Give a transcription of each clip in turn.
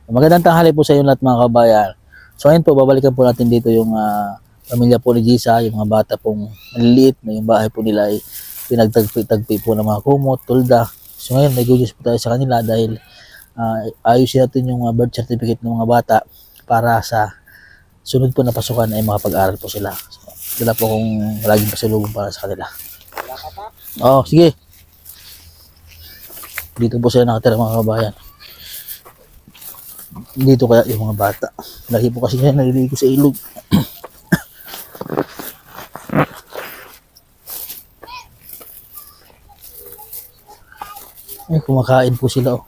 Magandang tanghali po sa inyo lahat mga kabayan. So ayun po, babalikan po natin dito yung pamilya po ni Gisa, yung mga bata pong maliliit na yung bahay po nila ay pinagtagpi-tagpi po ng mga kumot, tulda. So ngayon, may good news po tayo sa kanila dahil ayusin natin yung birth certificate ng mga bata para sa sunod po na pasukan ay makapag-aral po sila. So, sila po kung laging pasalubong para sa kanila. Oh, sige. Dito po sila nakatira mga kabayan. Dito kaya yung mga bata. Lagi po kasi yan naliligo sa ilog. Ay, kumakain po sila oh.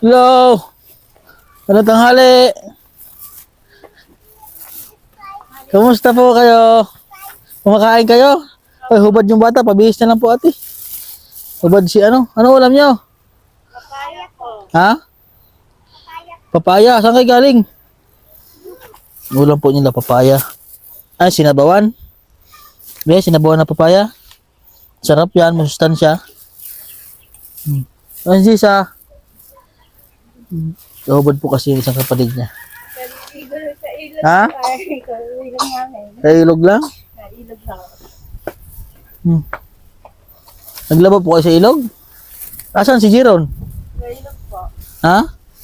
Hello! Ano tanghali? Kamusta po kayo? Kumakain kayo? Ay, hubad yung bata. Pabihis na lang po ate. Hubad si ano? Ano ulam nyo? Papaya po. Ha? Papaya. Saan kayo galing? Ulam po nila papaya. Ay, sinabawan. Be, sinabawan na papaya. Sarap yan. Masustansya. Ay, Gisa. Hubad po kasi yung isang kapatid niya. Sa ilog. Ha? Ay, sa ilog namin. Sa ilog lang? Sa ilog lang. Naglaba po kayo sa ilog? Asan si Jeron? Sa ilog po. Ha?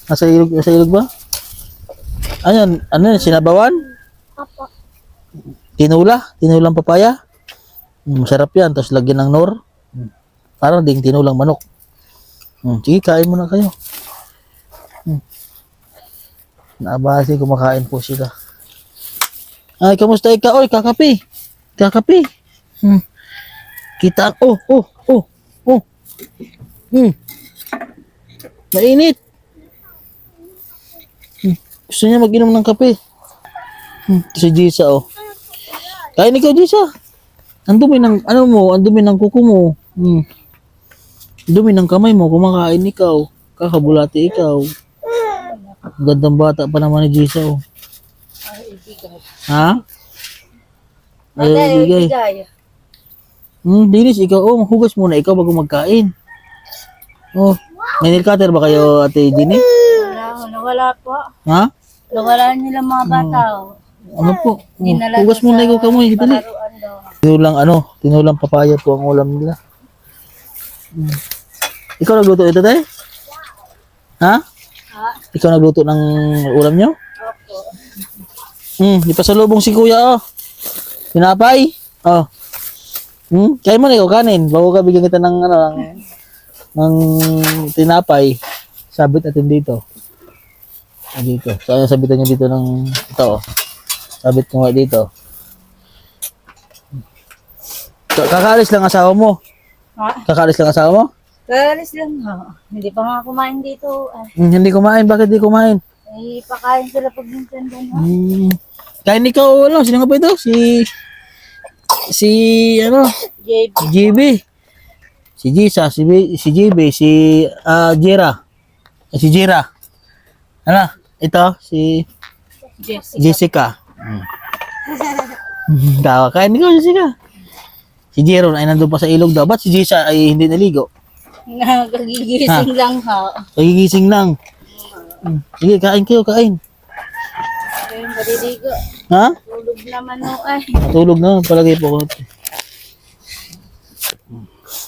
Nasa ilog ba? Ano yan, sinabawan? Apo. Tinulang papaya. Masarap yan, tapos lagyan ng nor. Parang ding tinulang manok. Sige, kain muna kayo. Naabasi, kumakain po sila. Ay, kamusta ikaw? Oy, kakapi. Kakapi. Kita, oh. Mainit. Gusto niya mag-inom ng kape. Si Gisa, oh. Kain ikaw, Gisa. Ang dumi ng, ang dumi ng kuko mo. Ang dumi ng kamay mo, kumakain ikaw. Kakabulati ikaw. Ang gandang bata pa naman ni Gisa, oh. Ha? Ay, ibigay. Dinis, ikaw, oh, hugas muna ikaw bago magkain. Oh, may nail cutter ba kayo, Ate Dini? Wala po. Ha? Wala nila mga bata. Ano po? Dinala Hugas muna ikaw kamoy, dali. Laruan daw. Tinulang papaya po ang ulam nila. Ikaw nagluto ito, tay? Ha? Ha? Ikaw nagluto ng ulam nyo? Opo. Di pa sa lubong si kuya, oh. Tinapay? Oh. Kaya mo na ikaw kanin. Bago ka bigyan kita ng, ng tinapay. Sabit natin dito. Dito. So, ayun, sabitan nyo dito ng, ito, oh. Sabit ko nga dito. Kakaalis lang asawa mo? Ha? Kakaalis lang asawa mo? Kalis lang ha. Hindi pa nga kumain dito. Ay, Hindi kumain. Bakit di kumain? pakain sila pag minsan doon ha. Kain ikaw, ano? Sino nga ba ito? JB. GB. Si Gisa, si JB, si Jera. Si Jera. Ano? Ito, si Jessica. Tawa, kain ikaw, Jessica. Si Jeron ay nandun pa sa ilog daw. Ba't si Gisa ay hindi naligo? Nagagigising lang ha. Nagigising lang. Sige, kain kayo, kain. Ayun, maliligo. Ha? Tulog naman o ay. Natulog na, palagay po ko.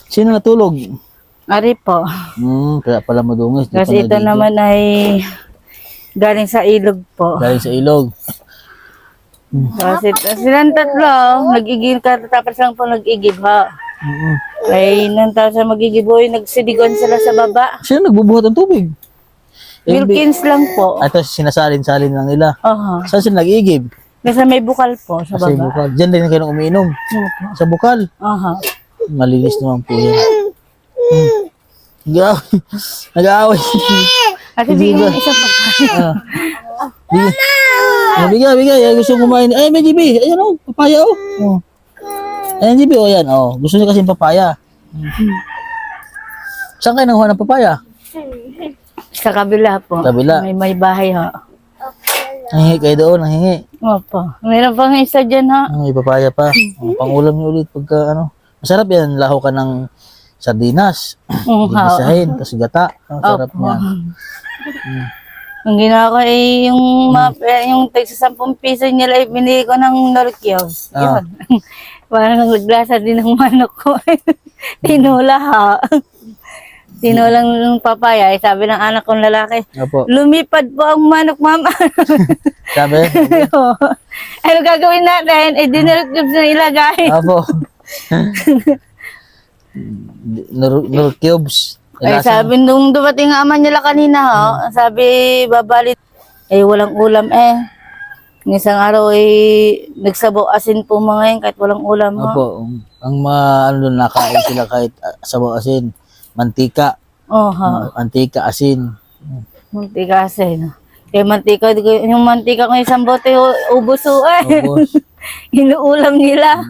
Sino natulog? Ari po. Kaya pala madungis. Di Kasi pa ito naligo. naman ay galing sa ilog po. Galing sa ilog. Kasi silang tatlo, nag-igib ka, tapos lang po nag-igib ha. Ay, nang tapos sa mag-igiboy, nagsiligon sila sa baba. Sino nagbubuhat ng tubig? Wilkins lang po. Ito sinasalin-salin lang nila. Aha. Saan sila nag-iigib? Nasa may bukal po sa Sa baba. bukal. Diyan din kayo umiinom. Opo. Sa bukal. Aha. Malinis naman po yan. Nag-aaway. At hindi yung isa pa. Bigay. Ay, gusto kumain. Ay, may GB. Ayan o, papaya o. Ayan, GB o yan. Oh. Gusto niya kasi papaya. Saan kayo nanguha ng papaya? Sa kabila po. Kabila. May bahay ha. Nangingi kayo doon, nangingi. Opo. Meron pang isa dyan ha. May papaya pa. Pangulam niyo ulit pagka ano. Masarap yan, laho ka ng sardinas. Gigisahin, tapos gata. Ang sarap Opo. niya. Ang ginawa ko ay yung tagsa 10 piso nila, binili ko ng Norquios. Ah. Yun. Parang naglasa din ng manok ko. Tinula ha. Tinulang ng papaya. Sabi ng anak kong lalaki, Opo. lumipad po ang manok, mama. Sabi? Ano gagawin natin? Eh, dinarap na ilagay. Opo. Nur cubes. Ay, sabi nung dumating ang ama nila kanina, sabi, babalit. Eh, walang ulam eh. Isang araw eh, nagsabaw asin po mga yun kahit walang ulam. Ho. Opo. Ang mga ano doon, nakain sila kahit sabaw asin. Mantika. Mantika, asin. Mantika asin. Eh, yung mantika ko isang bote, ubos ho eh. Ubos. Inuulam nila.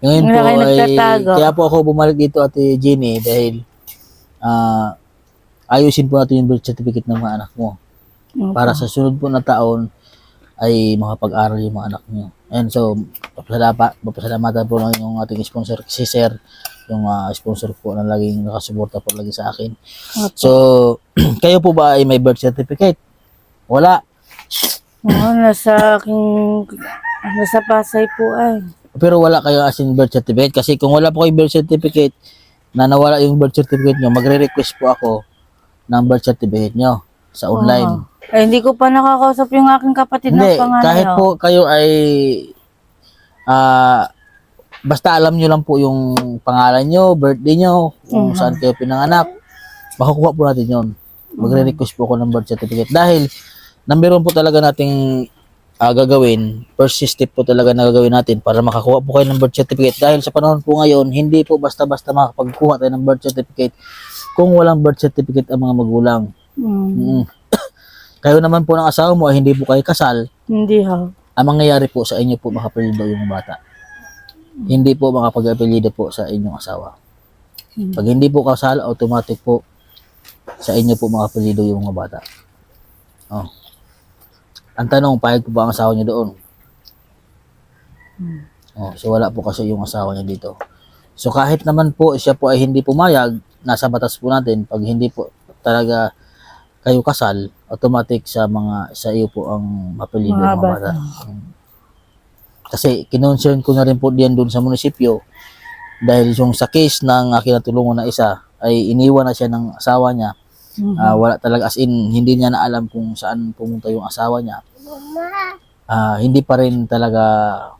Ngayon po Wala kayo ay, nagtatago. kaya po ako bumalik dito, Ate Jenny, dahil ayusin po natin yung birth certificate ng mga anak mo. Para sa sunod po na taon ay makapag-aral yung mga anak niyo. And so, papasalamatan po lang yung ating sponsor, si Sir, yung sponsor po na laging nakasuporta po lagi sa akin. So, kayo po ba ay may birth certificate? Wala. Oo, nasa Pasay po ay. Pero wala kayo as in birth certificate kasi kung wala po kayong birth certificate na nawala yung birth certificate nyo, magre-request po ako ng birth certificate nyo sa online. Eh, hindi ko pa nakakausap yung aking kapatid Hindi, na panganay. kahit po kayo ay basta alam nyo lang po yung pangalan nyo, birthday nyo, kung saan kayo pinanganak, makukuha po natin yun. Magre-request po ako ng birth certificate dahil number 1 po talaga nating gagawin, first step po talaga na gagawin natin para makakuha po kayo ng birth certificate dahil sa panahon po ngayon, hindi po basta-basta makakapagkuha tayo ng birth certificate kung walang birth certificate ang mga magulang. Kayo naman po ng asawa mo ay hindi po kayo kasal, Hindi ha. ang mangyayari po sa inyo po makapelido yung bata. Hindi po makapag-apelido po sa inyong asawa. Pag hindi po kasal, automatic po sa inyo po makapelido yung mga bata. Oh. Ang tanong, payag po ba ang asawa niya doon? Oh, so wala po kasi yung asawa niya dito. So kahit naman po siya po ay hindi pumayag, nasa batas po natin, pag hindi po talaga kayo kasal, automatic sa iyo po ang mapelido ng mga bata. Kasi kinonsern ko na rin po diyan doon sa munisipyo dahil yung sa case ng kinatulungan na isa ay iniwan na siya ng asawa niya. Wala talaga as in hindi niya na alam kung saan pumunta yung asawa niya. Hindi pa rin talaga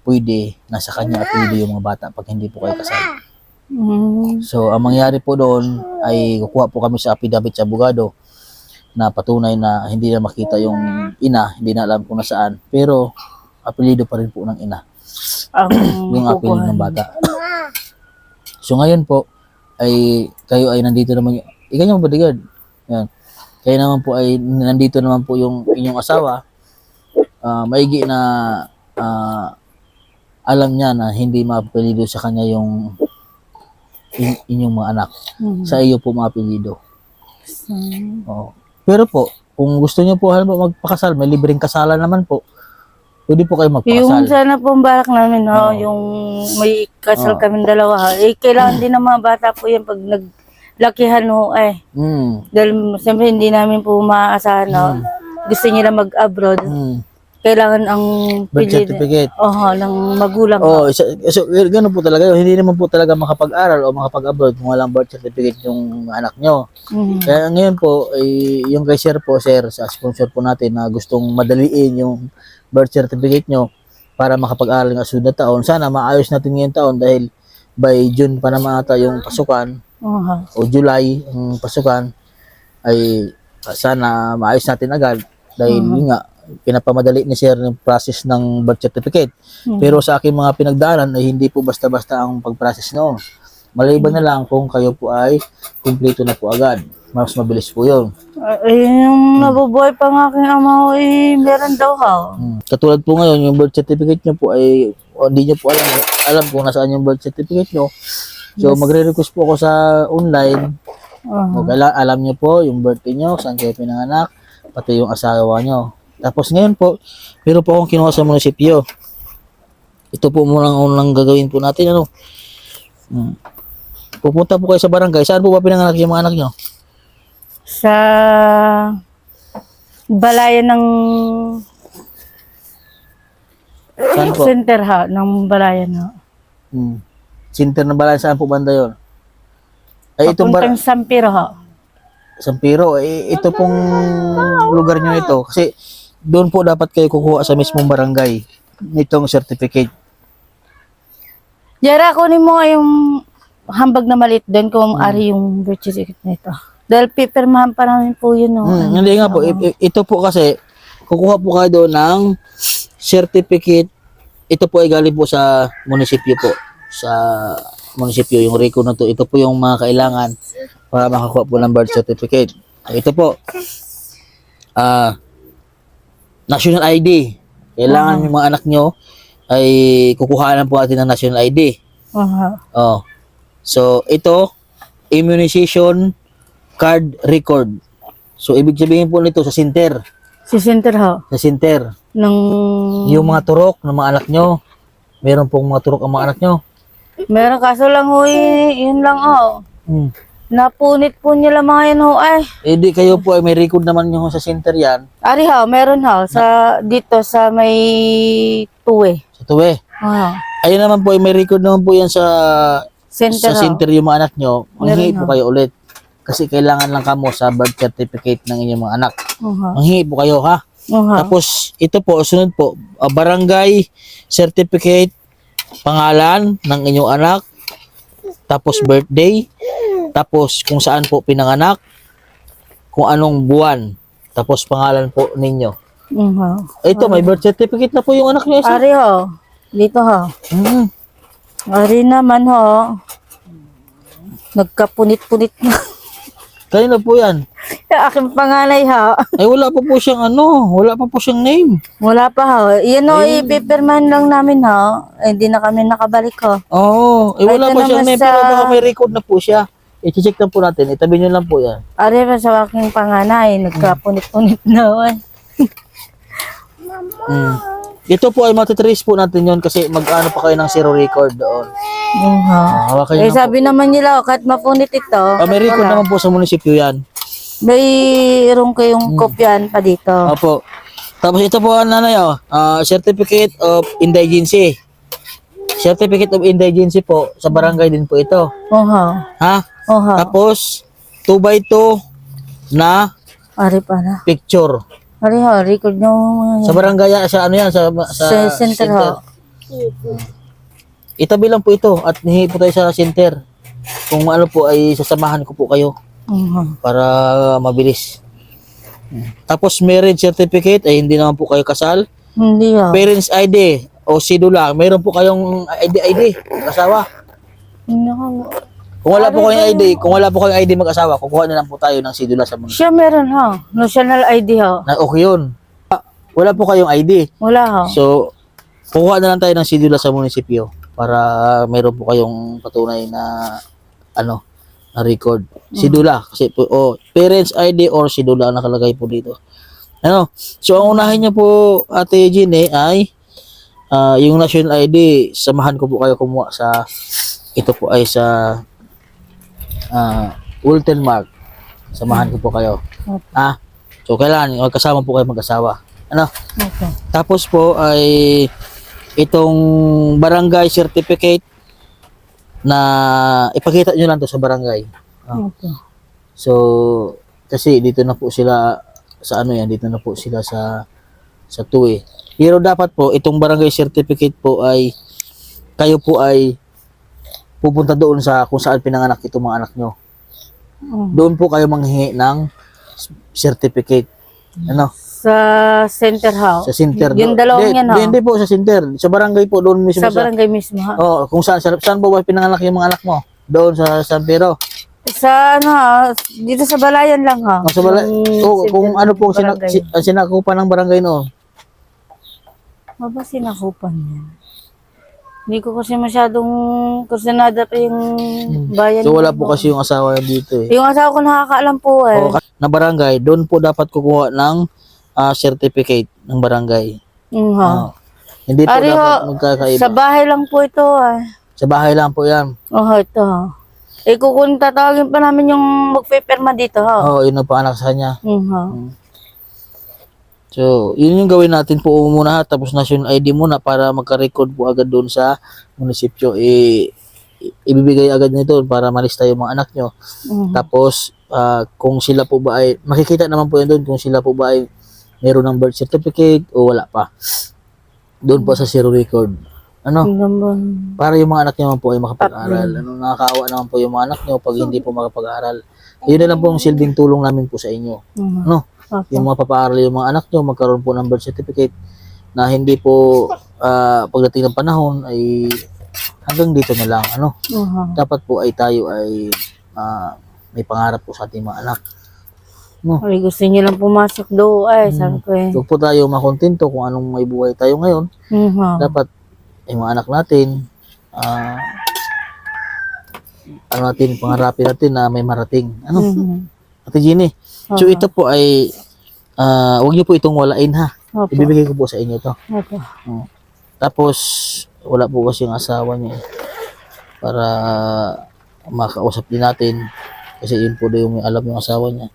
pwede na sa kanya pwede yung mga bata pag hindi po kayo kasal. So ang mangyari po doon ay kukuha po kami sa affidavit sa abogado na patunay na hindi na makita yung ina, hindi na alam kung nasaan, pero apelyido pa rin po ng ina yung apelyido ng bata. So ngayon po ay kayo ay nandito naman iganyan mo bodyguard. Yan. Kaya naman po ay nandito naman po yung inyong asawa. Maigi na alam niya na hindi mapelido sa kanya yung inyong mga anak. Sa iyo po mapelido. Oo. Pero po, kung gusto niyo po halimbawa magpakasal, may libreng kasalan naman po. Pwede po kayo magpakasal. Yung sana po ang balak namin, yung may kasal kaming dalawa. Eh, kailangan din ng mga bata po yan pag naglakihan ho eh. Dahil siyempre hindi namin po maaasahan, gusto nila mag-abroad. Kailangan ang birth certificate. ng magulang. So gano'n po talaga yun. Hindi naman po talaga makapag-aral o makapag-abroad kung walang birth certificate yung anak nyo. Kaya ngayon po, yung kay Sir po, Sir, sa sponsor po natin na gustong madaliin yung birth certificate nyo para makapag-aral ng sunod na taon. Sana maayos natin ngayong taon dahil by June pa naman ata yung pasukan o July ang pasukan ay sana maayos natin agad dahil yun nga, pinapamadali ni Sir yung process ng birth certificate. Pero sa aking mga pinagdaanan ay hindi po basta-basta ang pag-process noon. Maliban na lang kung kayo po ay kumpleto na po agad. Mas mabilis po yun. Yung nabubuhay pa ng aking ama, meron daw ha. Katulad po ngayon, yung birth certificate nyo po ay hindi nyo po alam kung nasaan yung birth certificate nyo. So magre-request po ako sa online. Alam nyo po yung birthday nyo, saan kayo pinanganak, pati yung asawa nyo. Tapos ngayon po, pero po akong kinuha sa munisipyo. Ito po muna ang unang gagawin po natin. Pupunta po kayo sa barangay. Saan po ba pinanganak yung mga anak nyo? Sa balayan ng Saan po? center ha, ng balayan ha. Center ng balay, saan po banda yun? Ay, itong Papuntang Sampiro ha. Sampiro, ito pong lugar nyo ito. Kasi doon po dapat kayo kukuha sa mismong barangay nitong certificate. Yara, kunin mo nga yung hambag na maliit doon kung ari yung birth certificate nito. Dahil pipirmahan pa namin po yun. No? Hindi nga po, ito po kasi, kukuha po kayo doon ng certificate. Ito po ay galing po sa munisipyo po. Sa munisipyo, yung record na to. Ito po yung mga kailangan para makakuha po ng birth certificate. Ito po, national ID. Kailangan yung mga anak nyo ay kukuhanan po natin ng national ID. Oh. So, ito, immunization card record. So, ibig sabihin po nito sa center. Si center ha. Sa center. Ng... Yung mga turok ng mga anak nyo. Meron pong mga turok ang mga anak nyo. Meron kaso lang ho, yun lang ho. Napunit po nila mga yan ho ay. Eh di kayo po ay may record naman nyo sa center yan. Ari ho, meron ho. Sa, dito sa may tuwe. Sa tuwe. Ayun naman po ay may record naman po yan sa Center ho. center yung mga anak nyo. Manghingi Meron po kayo ulit. Kasi kailangan lang kamo sa birth certificate ng inyong mga anak. Manghingi po kayo ha. Tapos ito po, sunod po, barangay certificate, pangalan ng inyong anak, tapos birthday, tapos kung saan po pinanganak, kung anong buwan, tapos pangalan po ninyo. Ito, may birth certificate na po yung anak niyo. Ari ho, dito ho. Ari naman ho, nagkapunit-punit na. Kanina po yan. Aking panganay ho. Ay wala pa po siyang wala pa po siyang name. Wala pa ho. Yan ho, ipipirman lang namin ho. Hindi na kami nakabalik ho. Oo, wala Ito pa siyang naman name sa- pero baka may record na po siya. I-check lang po natin, itabi nyo lang po yan. Ari pa sa aking panganay, nagkapunit-punit na ho. Ito po ay matitrace po natin yon kasi mag-ano pa kayo ng zero record doon. Hawakan nyo Eh na po. sabi naman nila, kahit mapunit ito, May record naman po sa munisipyo yan. mayroon kayong kopyan pa dito. Opo. Tapos ito po ang nanay, Certificate of Indigency. Certificate of Indigency po, sa barangay din po ito. Ha? Tapos, 2x2 na Ari pa na. picture. Ari ho, record nyo mga Sa barangay, sa ano yan, sa center ho. Itabi lang po ito at hihingi po tayo sa center. Kung ano po ay sasamahan ko po kayo para mabilis. Tapos marriage certificate ay hindi naman po kayo kasal. Hindi ho. Parents ID o sidula, mayroon po kayong ID mag-asawa. Hindi ho. Kung wala po kayong ID mag-asawa, kukuha na lang po tayo ng sidula sa munisipyo. Siya meron ho. National ID ho. Na okay yun. Wala po kayong ID. Wala ho. So, kukuha na lang tayo ng sidula sa munisipyo para mayroon po kayong patunay na na record. Sidula kasi po parents ID or sidula ang nakalagay po dito. So ang unahin niyo po Ate Jean ay yung national ID, samahan ko po kayo kumuha sa ito po ay sa Wilton Mark. Samahan ko po kayo. So kailangan magkasama po kayo mag-asawa. Okay. Tapos po ay itong barangay certificate na ipakita nyo lang to sa barangay. Okay. So, kasi dito na po sila sa dito na po sila sa tuwi. Pero dapat po, itong barangay certificate po ay kayo po ay pupunta doon sa kung saan pinanganak itong mga anak nyo. Doon po kayo manghingi ng certificate. Sa center ho. Sa center. Yung dalawang yan ho. Hindi po sa center. Sa barangay po, doon mismo. Sa barangay mismo ho. Kung saan po ba pinanganak yung mga anak mo? Doon sa San Pedro. Sa dito sa balayan lang ha. Sa kung ano po sinakupan ng barangay noon. Ba sinakupan yan? Hindi ko kasi masyadong kursinada pa yung bayan. So wala po kasi yung asawa dito Yung asawa ko nakakaalam po na barangay, doon po dapat kukuha ng certificate ng barangay. Hindi po dapat magkakaiba. Sa bahay lang po ito Sa bahay lang po yan. Ito Kung tatawagin pa namin yung magpipirma dito, ha? Oo, yun ang panganak sa kanya. Ha? So, yun yung gawin natin po muna ha. Tapos national ID muna para magka-record po agad doon sa munisipyo. Ibibigay agad nito para malista yung mga anak nyo. Tapos, kung sila po ba ay, makikita naman po yun doon kung sila po ba ay meron ng birth certificate o wala pa. Doon po sa zero record. Ano? Para yung mga anak nyo naman po ay makapag-aral. Nakakaawa naman po yung mga anak nyo pag hindi po makapag-aral. Yun na lang po ang silbing tulong namin po sa inyo. Ano? Yung mga papaaral yung mga anak nyo, magkaroon po ng birth certificate na hindi po pagdating ng panahon ay hanggang dito na lang. Ano? Dapat po ay tayo ay may pangarap po sa ating mga anak. No? Ay, gusto niyo lang pumasok doon. Sabi ko Huwag po tayo makontento kung anong may buhay tayo ngayon. Dapat yung mga anak natin, pangarapin natin na may marating. Ano? Ate Jenny. So ito po ay, huwag niyo po itong walain ha. Ibibigay ko po sa inyo ito. Tapos, wala po kasi yung asawa niya para makausap din natin. Kasi yun po yung alam yung asawa niya.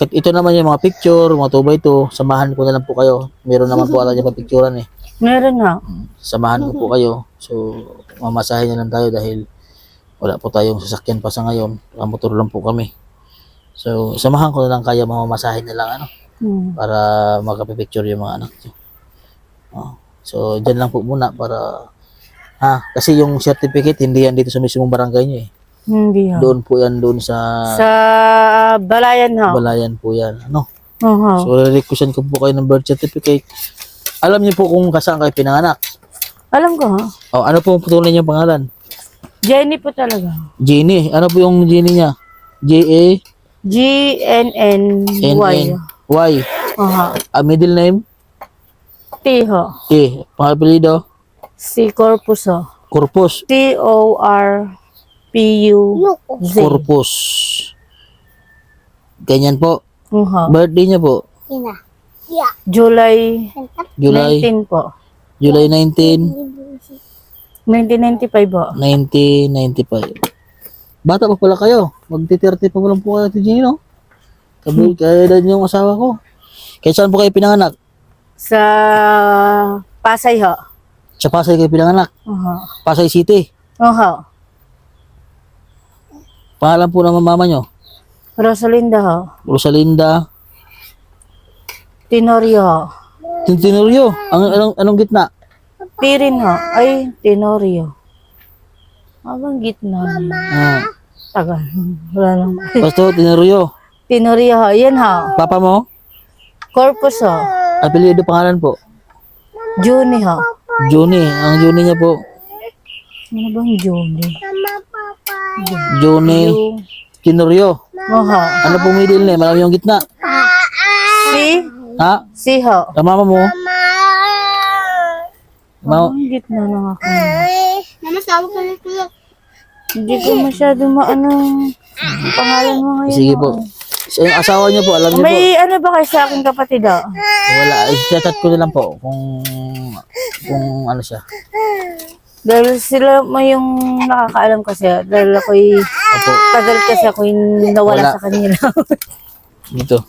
Ito naman yung mga picture, mga 2x2. Samahan ko na lang po kayo. Meron naman po ata yung picturean eh. Meron nga. Samahan ko po kayo. So, mamasahin na lang tayo dahil wala po tayong sasakyan pa sa ngayon. Motor lang po kami. So, samahan ko na lang kayo, mamamasahin na lang ano. Para makapipicture yung mga anak nyo. So, dyan lang po muna para kasi yung certificate hindi yan dito sa mismong barangay nyo eh. Hindi ha. Doon po yan, doon sa Balayan ha. Balayan po yan. Ano? So, requestan ko po kayo ng birth certificate. Alam niyo po kung saan kayo pinanganak? Alam ko ha. Ano po ang tunay niyang pangalan? Jenny po talaga. Jenny. Ano po yung Jenny niya? J-A? G-N-N-Y. Y. Middle name? T ho. T. Pang-apelido? Si Corpus ho. Corpus. T-O-R-P-U-Z. Corpus. Ganyan po. Birthday niya po? July 19 po. July 19, 1995 po. 1995. Bata pa pala kayo. Magti-30 pa lang po kayo, Jenny, no? Kaya edad yung asawa ko. Kaya saan po kayo pinanganak? Sa Pasay ho. Sa Pasay kayo pinanganak? Pasay City? Pangalan po ng mama nyo? Rosalinda ho. Rosalinda. Tenorio ho. Tenorio. Anong gitna? Tirin ho. Ay, Tenorio. Abang gitna. Tagal. Wala lang. Basta Tenorio. Tenorio ho. Yan ho. Papa mo? Corpus ho. Apelyido pangalan po? Juni ho. Juni. Ang Juni niya po? Ano bang Juni? Juni. Tenorio. Ano pong middle name? Alam yung gitna? Si? Ha? Si ho. Mama mo? Ang gitna ng ako. Hindi ko masyado maano pangalan mo ngayon. Sige po. So, yung asawa niyo po, alam niyo po? May ano ba kayo sa aking kapatid ho? Wala. I-chat ko na lang po kung ano siya. Dahil sila may yung nakakaalam kasi. Dahil ako'y tagal kasi ako'y nawala sa kanila. Dito.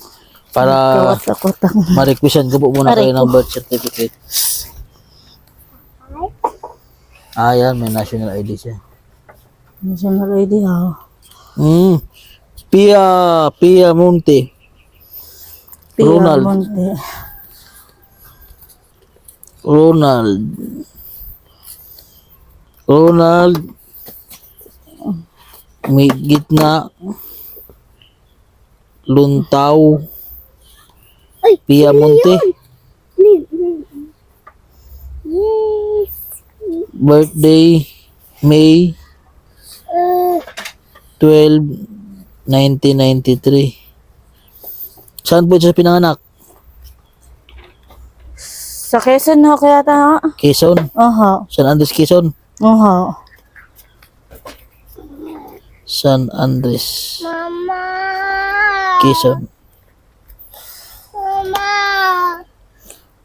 Para ma-requestan ko po muna kayo ng birth certificate. Yan. May national ID siya. National ID ha? Pia Monte. Ronald. May gitna. Luntaw. Pia Monte. Birthday May 12, 1993. Saan po siya pinanganak? Sa Quezon ho kaya ta ha? Quezon? San Andres, Quezon? San Andres. Quezon.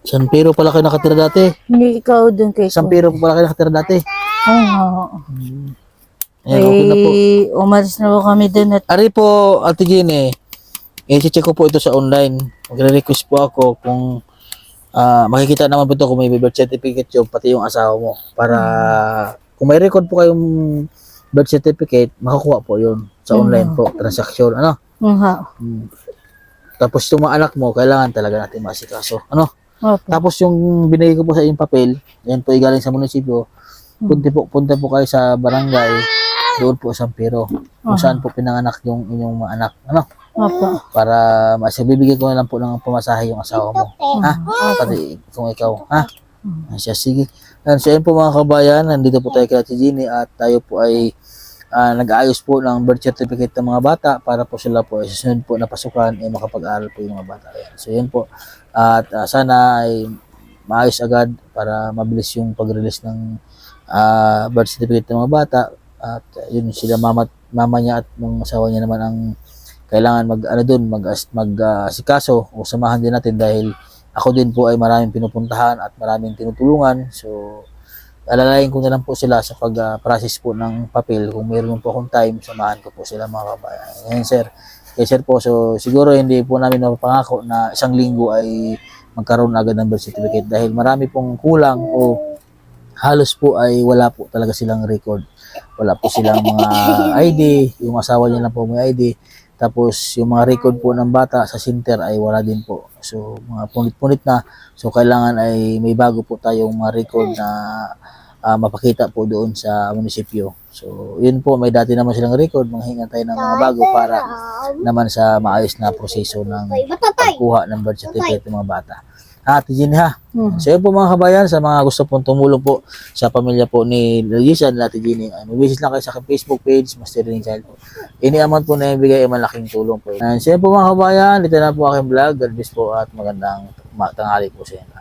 San Pedro pala kayo nakatira dati? Hindi ikaw dun kay San Pedro pala kayo nakatira dati? Ayan, okay na po. Umalis na po kami doon at Ari po, Ate Jenny, i-check ko po ito sa online. Magre-request po ako kung makikita naman po ito kung may birth certificate yung pati yung asawa mo. Para kung may record po kayong birth certificate, makukuha po yun sa online po, transaction. Ano? Tapos yung mga anak mo, kailangan talaga natin masikaso. Ano? Opo. Tapos yung binigay ko po sa inyong papel, yan po galing sa munisipyo, punta po kayo sa barangay, doon po sa San Pedro, kung saan po pinanganak yung inyong mga anak. Ano? Opo. Para bibigyan ko na lang po ng pamasahe yung asawa mo. Ha? Pati kung ikaw. Ha? Siya, sige. So yan po mga kabayan, nandito po tayo kay Ate Jenny at tayo po ay nag-aayos po ng birth certificate ng mga bata para po sila po susunod po na pasukan ay makapag-aral po yung mga bata. Ayan. So yan po. At sana ay maayos agad para mabilis yung pag-release ng birth certificate ng mga bata. At yun sila mama niya at ng asawa niya naman ang kailangan mag-asikaso o samahan din natin dahil ako din po ay maraming pinupuntahan at maraming tinutulungan. So alalayan ko na lang po sila sa pag-process po ng papel. Kung mayroon po akong time, samahan ko po sila mga kabayan. Ngayon sir, sir po, so siguro hindi po namin mapapangako na isang linggo ay magkaroon agad ng birth certificate dahil marami pong kulang o halos po ay wala po talaga silang record. Wala po silang mga ID, yung asawa niya lang po may ID. Tapos yung mga record po ng bata sa center ay wala din po. So mga punit-punit na. So kailangan ay may bago po tayong mga record na mapakita po doon sa munisipyo. So yun po, may dati naman silang record, manghingan tayo ng mga bago para naman sa maayos na proseso ng pagkuha ng birth certificate ng mga bata. Ate Jenny ha. So yun po mga kabayan, sa mga gusto pong tumulong po sa pamilya po ni Luisa at Ate Jenny, mag-visit lang kayo sa aking Facebook page, Master Ring Child po. Any amount po na ibigay ay malaking tulong po. And so yun po mga kabayan, dito na po aking vlog. God bless po at magandang tanghali po sa inyo.